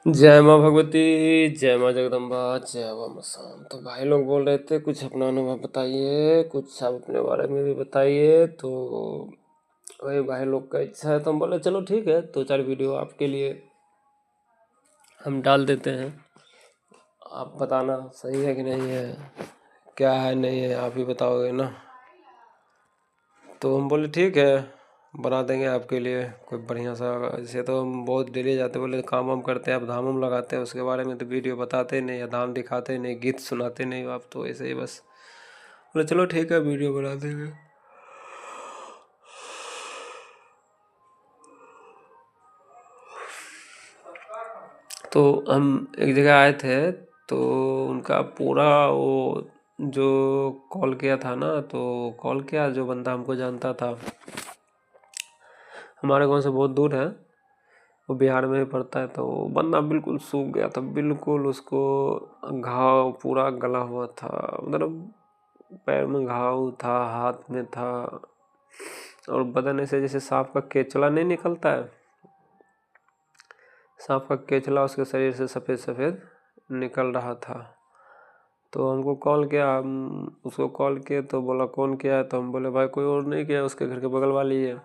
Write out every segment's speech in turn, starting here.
जय माँ भगवती, जय माँ जगदम्बा, जय माँ मसान। तो भाई लोग बोल रहे थे कुछ अपना अनुभव बताइए, कुछ आप अपने बारे में भी बताइए। तो वही भाई लोग का इच्छा है तो हम बोले चलो ठीक है, 2-4 वीडियो आपके लिए हम डाल देते हैं। आप बताना सही है कि नहीं है, क्या है नहीं है, आप ही बताओगे ना। तो हम बोले ठीक है, बना देंगे आपके लिए कोई बढ़िया सा। जैसे तो हम बहुत डेली जाते, बोले काम वाम करते हैं, आप धाम वाम लगाते हैं, उसके बारे में तो वीडियो बताते नहीं, या धाम दिखाते नहीं, गीत सुनाते नहीं हो आप, तो ऐसे ही बस बोले चलो ठीक है वीडियो बना देंगे। तो हम एक जगह आए थे, तो उनका पूरा वो जो कॉल किया था ना, तो कॉल किया जो बंदा हमको जानता था, हमारे गांव से बहुत दूर है, वो बिहार में ही पड़ता है। तो वो बंदा बिल्कुल सूख गया था, बिल्कुल उसको घाव पूरा गला हुआ था, मतलब पैर में घाव था, हाथ में था, और बदन ऐसे जैसे सांप का केचला नहीं निकलता है, सांप का केचला उसके शरीर से सफ़ेद सफ़ेद निकल रहा था। तो हमको कॉल किया, हम उसको कॉल किए तो बोला कौन किया है, तो हम बोले भाई कोई और नहीं किया, उसके घर के बगल वाली है,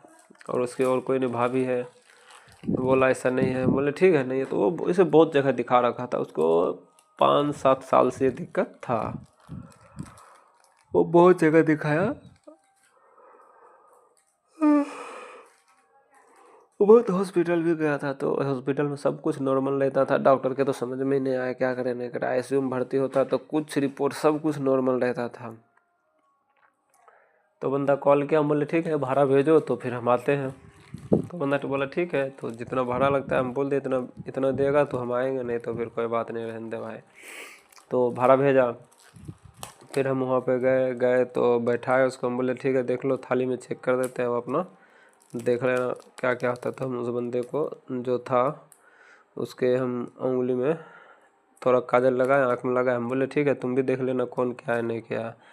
और उसकी और कोई नहीं भाभी है। तो बोला ऐसा नहीं है, बोले ठीक है नहीं है। तो वो इसे बहुत जगह दिखा रखा था, उसको 5-7 साल से दिक्कत था, वो बहुत जगह दिखाया, वो बहुत हॉस्पिटल भी गया था। तो हॉस्पिटल में सब कुछ नॉर्मल रहता था, डॉक्टर के तो समझ में ही नहीं आया क्या करे नहीं करे। आईसीयू में भर्ती होता तो कुछ रिपोर्ट सब कुछ नॉर्मल रहता था। तो बंदा कॉल किया, हम बोले ठीक है भाड़ा भेजो तो फिर हम आते हैं। तो बंदा तो बोला ठीक है, तो जितना भाड़ा लगता है हम बोल दे इतना इतना देगा तो हम आएंगे, नहीं तो फिर कोई बात नहीं, रहने दे भाई। तो भाड़ा भेजा, फिर हम वहाँ पे गए गए तो बैठाए उसको, हम बोले ठीक है देख लो, थाली में चेक कर देते हैं, वो अपना देख लेना क्या क्या होता था। हम उस बंदे को जो था उसके हम उंगली में थोड़ा काजल लगाए, आँख में लगाए, हम बोले ठीक है तुम भी देख लेना कौन क्या है नहीं क्या है।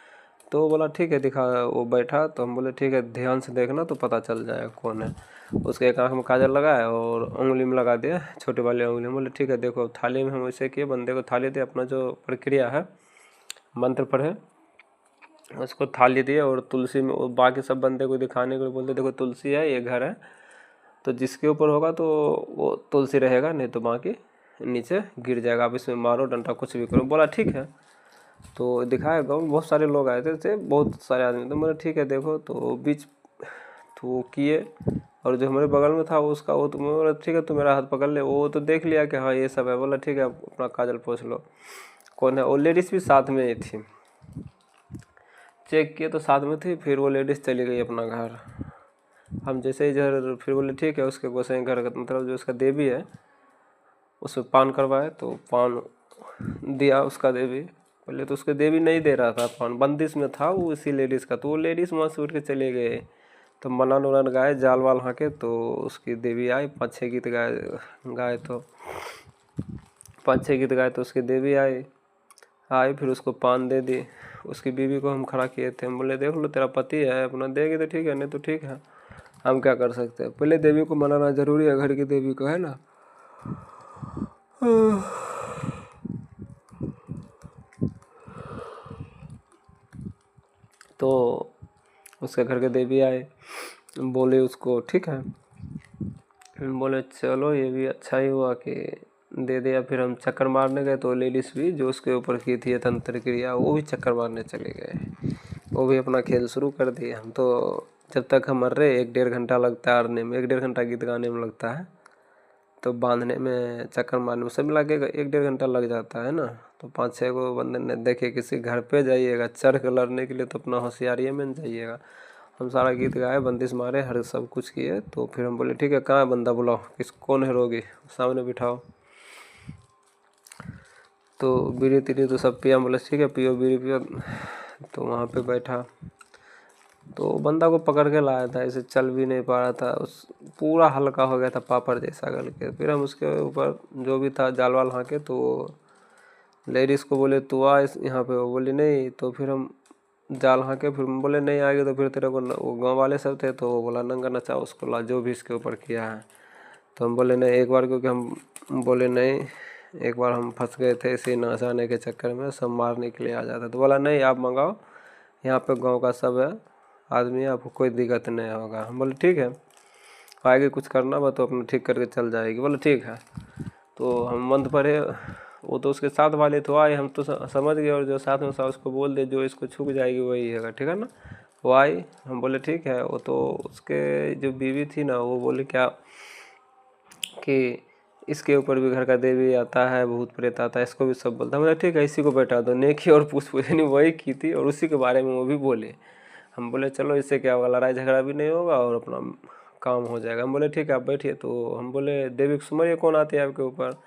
तो वो बोला ठीक है दिखा, वो बैठा, तो हम बोले ठीक है ध्यान से देखना तो पता चल जाएगा कौन है। उसके एक आँख में काजल लगाया और उंगली में लगा दिया, छोटी वाली उंगली में। बोले ठीक है देखो, थाली में हम ऐसे किए, बंदे को थाली दे, अपना जो प्रक्रिया है मंत्र पढ़े, उसको थाली दिए, और तुलसी में, और बाकी सब बंदे को दिखाने को बोलते देखो तुलसी है, ये घर है, तो जिसके ऊपर होगा तो वो तुलसी रहेगा, नहीं तो बाकी नीचे गिर जाएगा, आप इसमें मारो डंडा कुछ भी करो। बोला ठीक है। तो दिखाया, गाँव में बहुत सारे लोग आए थे बहुत सारे आदमी, तो बोला ठीक है देखो। तो बीच तो वो किए, और जो हमारे बगल में था उसका, वो तो बोला ठीक है तू मेरा हाथ पकड़ ले, वो तो देख लिया कि हाँ ये सब है। बोला ठीक है आप अपना काजल पोंछ लो, कौन है। वो लेडीज़ भी साथ में ही थी, चेक किए तो साथ में थी। फिर वो लेडीज़ चली गई अपना घर। हम जैसे ही इधर फिर बोले ठीक है, उसके गोसाई घर का मतलब जो उसका देवी है उसमें पान करवाए, तो पान दिया उसका देवी। पहले तो उसके देवी नहीं दे रहा था पान, बंदिश में था वो इसी लेडीज़ का। तो वो लेडीज़ वहाँ से उठ के चले गए, तो मनन उनन गाए, जाल वाल हाँके, तो उसकी देवी आई, 5-6 गीत गाए गाए तो 5-6 गीत गाए तो उसकी देवी आई आई, फिर उसको पान दे दी। उसकी बीवी को हम खड़ा किए थे, हम बोले देख लो तेरा पति है, अपना देगी तो ठीक है, नहीं तो ठीक है, हम क्या कर सकते हैं। पहले देवी को मनाना जरूरी है, घर की देवी को, है ना। तो उसके घर के देवी आए, बोले उसको ठीक है, हम बोले चलो ये भी अच्छा ही हुआ कि दे दिया। फिर हम चक्कर मारने गए, तो लेडीज़ भी जो उसके ऊपर की थी तंत्र क्रिया, वो भी चक्कर मारने चले गए, वो भी अपना खेल शुरू कर दिए। हम तो जब तक हम मर रहे 1-1.5 घंटा लगता है आरने में, 1-1.5 घंटा गीत गाने में लगता है, तो बांधने में चक्कर मारने में सब मिला के 1-1.5 घंटा लग जाता है ना। तो 5-6 को बंदे ने देखे, किसी घर पे जाइएगा चढ़ कर लड़ने के लिए तो अपना होशियारी में जाइएगा। हम सारा गीत गाए, बंदिश मारे, हर सब कुछ किए। तो फिर हम बोले ठीक है कहाँ है बंदा, बुलाओ, कौन है रोगी, सामने बिठाओ। तो बीड़ी तीड़ी तो सब पिया, बोले ठीक है पियो बीड़ी पियो। तो वहाँ पे बैठा, तो बंदा को पकड़ के लाया था, ऐसे चल भी नहीं पा रहा था, उस पूरा हल्का हो गया था पापड़ जैसा करके। फिर हम उसके ऊपर जो भी था जाल वाल हाँके, तो लेडीज़ को बोले तू आ यहाँ पे, वो बोली नहीं। तो फिर हम जाल हाँके, फिर हम बोले नहीं आएगी तो फिर तेरे को वो गाँव वाले सब थे, तो वो बोला नंगा नचा उसको ला, जो भी इसके ऊपर किया है। तो हम बोले नहीं एक बार, क्योंकि हम बोले नहीं एक बार हम फंस गए थे इसी नचाने के चक्कर में, सब मारने के लिए आ जाता। तो बोला नहीं आप मंगाओ, यहाँ पे गांव का सब है आदमी, आपको कोई दिक्कत नहीं होगा। हम बोले ठीक है, आगे कुछ करना बा तो अपना ठीक करके चल जाएगी। बोले ठीक है। तो हम मंद पड़े, वो तो उसके साथ वाले तो आए, हम तो समझ गए, और जो साथ में था उसको बोल दे जो इसको छूक जाएगी वही है, ठीक है ना। वो आई, हम बोले ठीक है। वो तो उसके जो बीवी थी ना, वो बोले क्या कि इसके ऊपर भी घर का देवी आता है, भूत प्रेत आता है, इसको भी सब बोलता है। बोले ठीक है, इसी को बैठा दो। नेकी और पूछनी वही की थी, और उसी के बारे में वो भी बोले। हम बोले चलो इससे क्या होगा, लड़ाई झगड़ा भी नहीं होगा और अपना काम हो जाएगा। हम बोले ठीक है आप बैठिए। तो हम बोले देवी को सुमरिए कौन आती है आपके ऊपर।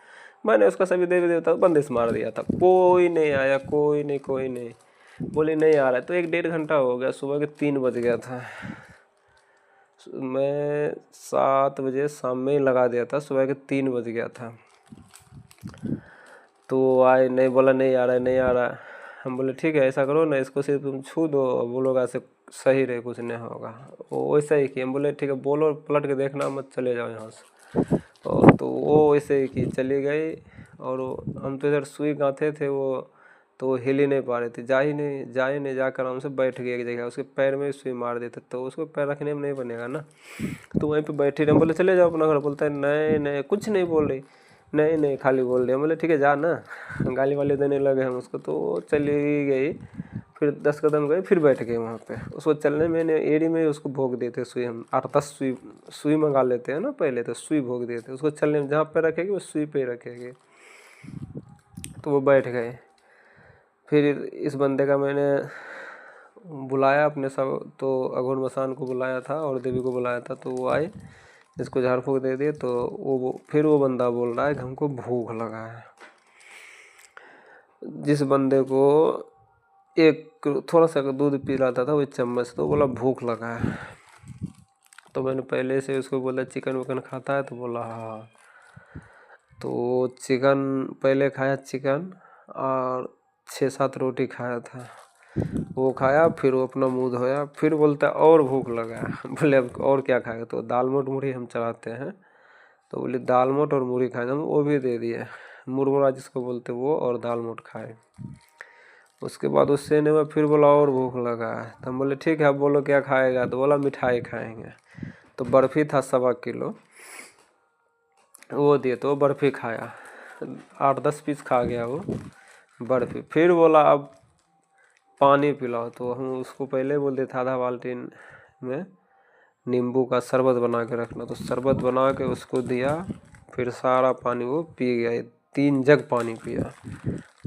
मैंने उसका सभी देवी देवता को बंदिश मार दिया था, कोई नहीं आया, कोई नहीं कोई नहीं। बोले नहीं आ रहा है। तो 1-1.5 घंटा हो गया, सुबह के 3 बज गया था। मैं 7 बजे शाम में ही लगा दिया था, सुबह के 3 बज गया था। तो आए नहीं, बोला नहीं आ रहा है नहीं आ रहा है। हम बोले ठीक है ऐसा करो ना, इसको सिर्फ तुम छू दो, बोलोगा से सही रहे, कुछ नहीं होगा। वो वैसा ही किया। हम बोले ठीक है बोलो, पलट के देखना मत, चले जाओ यहाँ से। और तो वो वैसे ही की, चली गई। और हम तो इधर सुई गाँथे थे, वो तो हिल ही नहीं पा रहे थे, जा ही नहीं, जाकर हमसे बैठ गई एक जगह, उसके पैर में सुई मार देते तो उसको पैर रखने में नहीं बनेगा ना। तो वहीं पे बैठे रहे। हम बोले चले जाओ अपना घर। बोलता है नहीं नहीं, कुछ नहीं बोल रही, नहीं नहीं खाली बोल रही। बोले ठीक है जा ना, गाली वाली देने लगे हम उसको। तो चली गई, फिर 10 कदम गए, फिर बैठ गए वहाँ पे। उसको चलने में एड़ी में उसको भोग देते सुई, हम 8-10 सुई मंगा लेते हैं ना पहले, तो सुई भोग देते उसको। चलने में जहाँ पे रखेगी वो सुई पे रखेगी। तो वो बैठ गए। फिर इस बंदे का मैंने बुलाया अपने सब, तो अघोर मसान को बुलाया था और देवी को बुलाया था। तो वो आए, इसको झाड़ फूँक दे दिए। तो वो फिर वो बंदा बोल रहा है कि हमको भूख लगा है। जिस बंदे को एक थोड़ा सा दूध पिलाता था वो चम्मच, तो बोला भूख लगा है। तो मैंने पहले से उसको बोला चिकन विकन खाता है, तो बोला हाँ। तो चिकन पहले खाया, चिकन और 6-7 रोटी खाया था, वो खाया। फिर वो अपना मुँह धोया, फिर बोलता है और भूख लगा है। बोले अब और क्या खाएगा। तो दाल मोट मुढ़ी हम चलाते हैं, तो बोले दाल मोट और मुढ़ी खाएगा, हम वो भी दे दिए, मुरमुरा जिसको बोलते वो, और दाल मोट खाए। उसके बाद उससे नहीं हुआ, फिर बोला और भूख लगा है। तो हम बोले ठीक है अब बोलो क्या खाएगा। तो बोला मिठाई खाएंगे। तो बर्फ़ी था 1.25 किलो, वो दिए तो बर्फ़ी खाया, 8-10 पीस खा गया वो बर्फ़ी। फिर बोला अब पानी पिलाओ। तो हम उसको पहले बोल दिए था आधा बाल्टीन में नींबू का शरबत बना के रखना। तो शरबत बना के उसको दिया, फिर सारा पानी वो पी गया, 3 जग पानी पिया।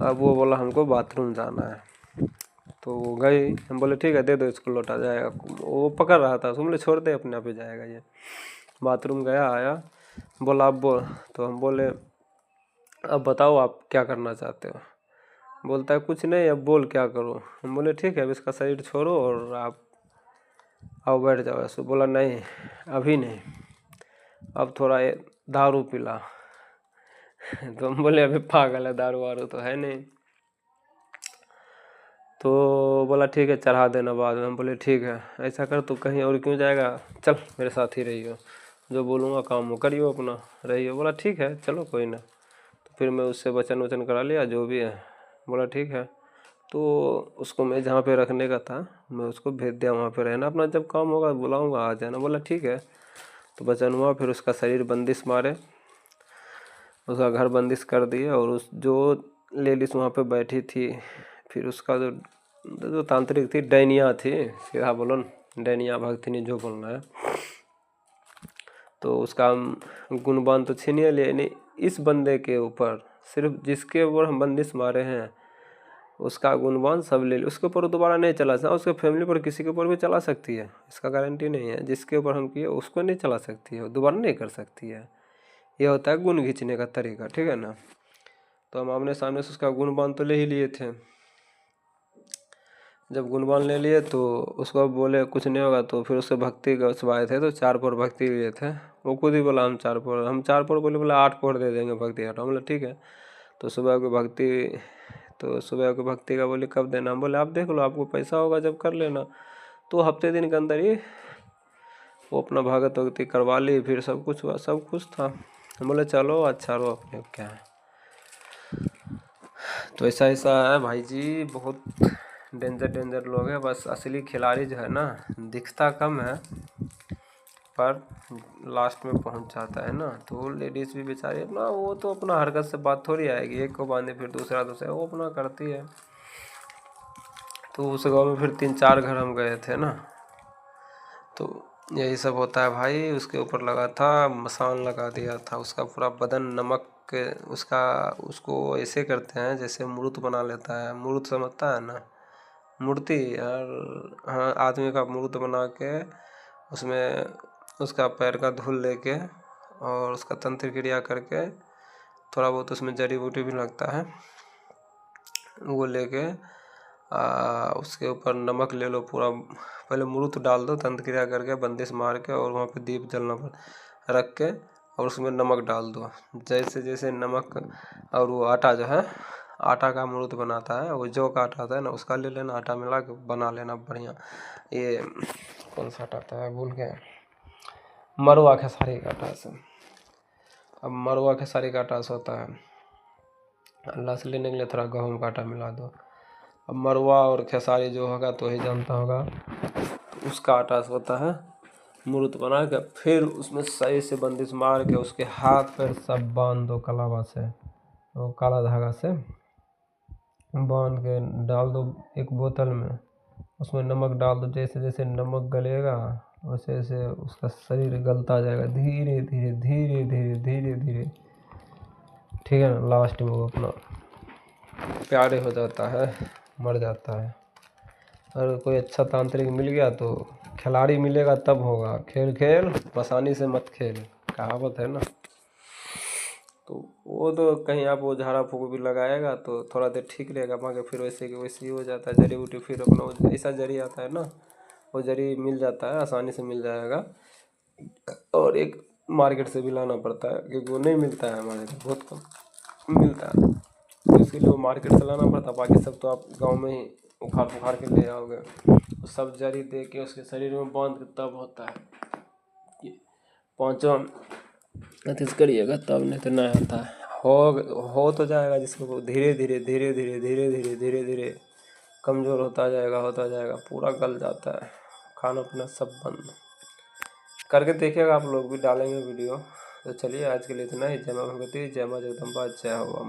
अब वो बोला हमको बाथरूम जाना है। तो वो गई, हम बोले ठीक है दे दो इसको, लौटा जाएगा। वो पकड़ रहा था, बोले छोड़ दे अपने आप ही जाएगा ये। बाथरूम गया, आया, बोला अब बोल। तो हम बोले अब बताओ आप क्या करना चाहते हो। बोलता है कुछ नहीं, अब बोल क्या करो। हम बोले ठीक है अब इसका शरीर छोड़ो और आप आओ बैठ जाओ ऐसे। बोला नहीं अभी नहीं, अब थोड़ा दारू पिला। तो हम बोले अभी पागल है, दारू वारू तो है नहीं। तो बोला ठीक है चढ़ा देना बाद में। हम बोले ठीक है ऐसा कर, तो कहीं और क्यों जाएगा, चल मेरे साथ ही रहियो, जो बोलूँगा काम वो करियो, अपना रहियो। बोला ठीक है चलो कोई ना। तो फिर मैं उससे वचन वचन करा लिया जो भी है। बोला ठीक है। तो उसको मैं जहाँ पे रखने का था मैं उसको भेज दिया, वहाँ पे रहना, अपना जब काम होगा बुलाऊँगा आ जाना। बोला ठीक है। तो वचन हुआ, फिर उसका शरीर बंदिश मारे, उसका घर बंदिश कर दिए। और उस जो लेडीज वहाँ पे बैठी थी, फिर उसका जो जो तांत्रिक थी, डैनिया थी, सीधा बोलो डैनिया भक्तिनी जो बोलना है, तो उसका हम गुणवान तो छीनिए लिए नहीं। इस बंदे के ऊपर सिर्फ जिसके ऊपर हम बंदिश मारे हैं उसका गुणवान सब ले ली, उसके ऊपर दोबारा नहीं चला सकता। उसके फैमिली पर किसी के ऊपर भी चला सकती है, इसका गारंटी नहीं है। जिसके ऊपर हम किए उसको नहीं चला सकती है, दोबारा नहीं कर सकती है। यह होता है गुण खींचने का तरीका, ठीक है ना। तो हम आमने सामने से उसका गुणवान तो ले ही लिए थे। जब गुणवान ले लिए तो उसको बोले कुछ नहीं होगा। तो फिर उससे भक्ति का आए थे, तो 4 पोर भक्ति लिए थे। वो खुद ही बोला हम 4 पोर, हम 4 पोर बोले, बोला 8 पोर दे देंगे भक्ति हटा। बोला ठीक है। तो सुबह की भक्ति, तो सुबह की भक्ति का बोले कब देना। हम बोले आप देख लो, आपको पैसा होगा जब कर लेना। तो हफ्ते दिन के अंदर ही वो अपना भगत वगती करवा ली, फिर सब कुछ हुआ, सब कुछ था। बोले चलो अच्छा रहो, अपने को क्या है। तो ऐसा ऐसा है भाई जी, बहुत डेंजर लोग हैं। बस असली खिलाड़ी जो है ना, दिखता कम है पर लास्ट में पहुंच जाता है ना। तो लेडीज़ भी बेचारी अपना, वो तो अपना हरकत से बात थोड़ी आएगी, एक को बांधे फिर दूसरा वो अपना करती है। तो उस गांव में फिर 3-4 घर हम गए थे ना, तो यही सब होता है भाई। उसके ऊपर लगा था मसान, लगा दिया था, उसका पूरा बदन नमक के, उसको ऐसे करते हैं जैसे मूर्त बना लेता है। मूर्त समझता है ना, मूर्ति और हाँ, आदमी का मूर्त बना के उसमें उसका पैर का धूल लेके और उसका तंत्र क्रिया करके, थोड़ा बहुत उसमें जड़ी बूटी भी लगता है, वो लेके उसके ऊपर नमक ले लो पूरा। पहले मूर्त डाल दो, तंत्र क्रिया करके बंदिश मार के, और वहाँ पे दीप जलना पर रख के, और उसमें नमक डाल दो। जैसे जैसे नमक, और वो आटा जो है, आटा का मूर्त बनाता है, वो जौ का आटा आता है ना, उसका ले लेना, आटा मिला के बना लेना बढ़िया। ये कौन सा आटा आता है भूल गए, मरुआ खेसारी का आटा से। अब मरुआ खेसारी का आटा से होता है, अल्लाह से लेने के लिए थोड़ा गेहूं का आटा मिला दो। अब मरुआ और खेसारी जो होगा तो ही जानता होगा, तो उसका आटा से होता है मूर्त बना के, फिर उसमें सही से बंदिश मार के उसके हाथ पैर सब बांध दो कलावा से, वो काला धागा से बांध के डाल दो एक बोतल में, उसमें नमक डाल दो। जैसे जैसे नमक गलेगा वैसे वैसे उसका शरीर गलता जाएगा, धीरे धीरे धीरे धीरे धीरे धीरे, ठीक है ना। लास्ट में वो अपना प्यारे हो जाता है, मर जाता है। अगर कोई अच्छा तांत्रिक मिल गया तो खिलाड़ी मिलेगा तब होगा। खेल खेल आसानी से मत खेल, कहावत है ना। तो वो तो कहीं आप वो झाड़ा फूक भी लगाएगा तो थोड़ा देर ठीक रहेगा, मगर फिर वैसे कि वैसे ही हो जाता है। जड़ी बूटी फिर अपना ऐसा जड़ी आता है ना, वो जड़ी मिल जाता है, आसानी से मिल जाएगा। और एक मार्केट से भी लाना पड़ता है, क्योंकि वो नहीं मिलता है हमारे यहाँ, बहुत कम मिलता है, तो इसलिए वो मार्केट से लाना पड़ता है। बाकी सब तो आप गांव में ही उखाड़ के ले आओगे। तो सब जड़ी दे के उसके शरीर में बांध के तब होता है कि पाँचों अथी करिएगा तब, नहीं तो नहीं होता है। हो तो जाएगा, जिसको धीरे धीरे धीरे धीरे धीरे धीरे धीरे धीरे कमज़ोर होता जाएगा, पूरा गल जाता है, खाना पीना सब बंद। करके देखिएगा, आप लोग भी डालेंगे वीडियो। तो चलिए आज के लिए इतना ही। जय मां भगवती, जय मां जगदम्बा, जय हो।